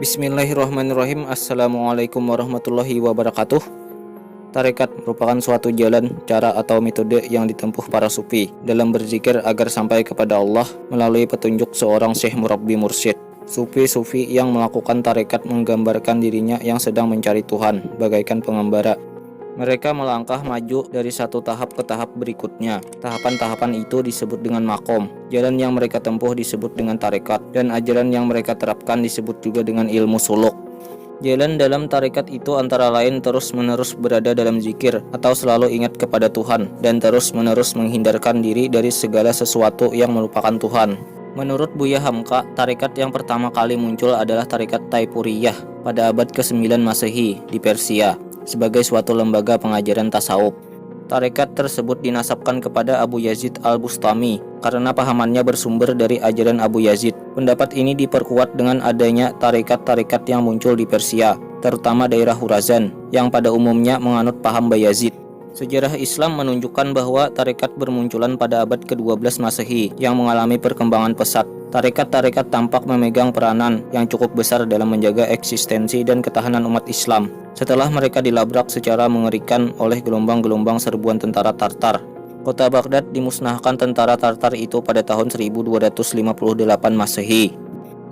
Bismillahirrahmanirrahim. Assalamualaikum warahmatullahi wabarakatuh. Tarekat merupakan suatu jalan, cara atau metode yang ditempuh para sufi dalam berzikir agar sampai kepada Allah melalui petunjuk seorang syekh murabbi mursyid. Sufi-sufi yang melakukan tarekat menggambarkan dirinya yang sedang mencari Tuhan, bagaikan pengembara. Mereka melangkah maju dari satu tahap ke tahap berikutnya. Tahapan-tahapan itu disebut dengan makom. Jalan yang mereka tempuh disebut dengan tarekat, dan ajaran yang mereka terapkan disebut juga dengan ilmu suluk. Jalan dalam tarekat itu antara lain terus-menerus berada dalam zikir atau selalu ingat kepada Tuhan, dan terus-menerus menghindarkan diri dari segala sesuatu yang melupakan Tuhan. Menurut Buya Hamka, tarekat yang pertama kali muncul adalah tarekat Taipuriyah pada abad ke-9 Masehi di Persia sebagai suatu lembaga pengajaran tasawuf. Tarekat tersebut dinasabkan kepada Abu Yazid Al-Bustami karena pahamannya bersumber dari ajaran Abu Yazid. Pendapat ini diperkuat dengan adanya tarekat-tarekat yang muncul di Persia, terutama daerah Hurazan, yang pada umumnya menganut paham Bayazid. Sejarah Islam menunjukkan bahwa tarekat bermunculan pada abad ke-12 Masehi yang mengalami perkembangan pesat. Tarekat-tarekat tampak memegang peranan yang cukup besar dalam menjaga eksistensi dan ketahanan umat Islam setelah mereka dilabrak secara mengerikan oleh gelombang-gelombang serbuan tentara Tartar. Kota Baghdad dimusnahkan tentara Tartar itu pada tahun 1258 Masehi.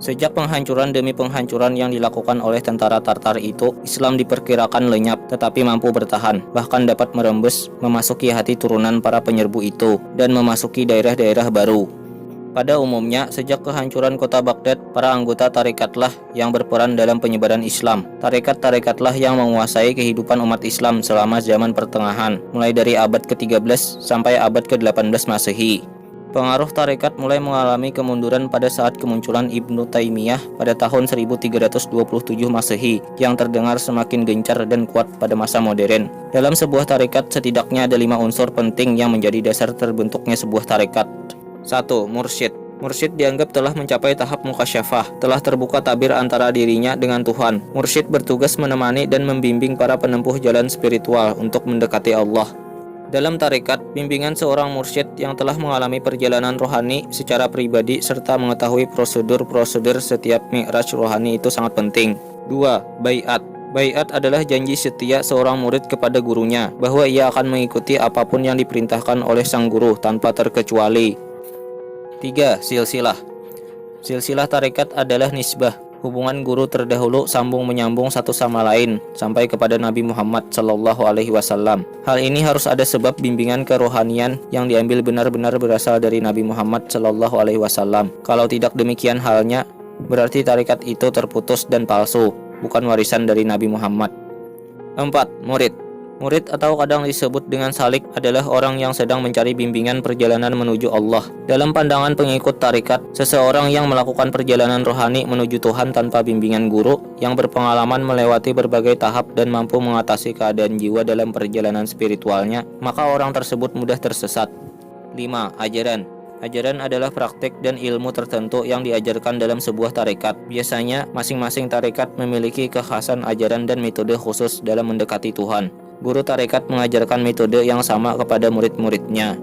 Sejak penghancuran demi penghancuran yang dilakukan oleh tentara Tartar itu, Islam diperkirakan lenyap tetapi mampu bertahan, bahkan dapat merembes memasuki hati turunan para penyerbu itu dan memasuki daerah-daerah baru. Pada umumnya, sejak kehancuran kota Baghdad, para anggota tarekatlah yang berperan dalam penyebaran Islam. Tarekat-tarekatlah yang menguasai kehidupan umat Islam selama zaman pertengahan, mulai dari abad ke-13 sampai abad ke-18 Masehi. Pengaruh tarekat mulai mengalami kemunduran pada saat kemunculan Ibnu Taimiyah pada tahun 1327 Masehi yang terdengar semakin gencar dan kuat pada masa modern. Dalam sebuah tarekat setidaknya ada 5 unsur penting yang menjadi dasar terbentuknya sebuah tarekat. 1. Mursyid. Mursyid dianggap telah mencapai tahap mukasyafah, telah terbuka tabir antara dirinya dengan Tuhan. Mursyid bertugas menemani dan membimbing para penempuh jalan spiritual untuk mendekati Allah. Dalam tarekat, bimbingan seorang mursyid yang telah mengalami perjalanan rohani secara pribadi serta mengetahui prosedur-prosedur setiap mi'raj rohani itu sangat penting. 2. Baiat. Baiat adalah janji setia seorang murid kepada gurunya bahwa ia akan mengikuti apapun yang diperintahkan oleh sang guru tanpa terkecuali. 3. Silsilah. Silsilah tarekat adalah nisbah, hubungan guru terdahulu sambung menyambung satu sama lain sampai kepada Nabi Muhammad SAW. Hal ini harus ada sebab bimbingan kerohanian yang diambil benar-benar berasal dari Nabi Muhammad SAW. Kalau tidak demikian halnya, berarti tarekat itu terputus dan palsu, bukan warisan dari Nabi Muhammad. 4. Murid. Murid atau kadang disebut dengan salik adalah orang yang sedang mencari bimbingan perjalanan menuju Allah. Dalam pandangan pengikut tarekat, seseorang yang melakukan perjalanan rohani menuju Tuhan tanpa bimbingan guru, yang berpengalaman melewati berbagai tahap dan mampu mengatasi keadaan jiwa dalam perjalanan spiritualnya, maka orang tersebut mudah tersesat. 5. Ajaran. Ajaran adalah praktek dan ilmu tertentu yang diajarkan dalam sebuah tarekat. Biasanya, masing-masing tarekat memiliki kekhasan ajaran dan metode khusus dalam mendekati Tuhan. Guru tarekat mengajarkan metode yang sama kepada murid-muridnya.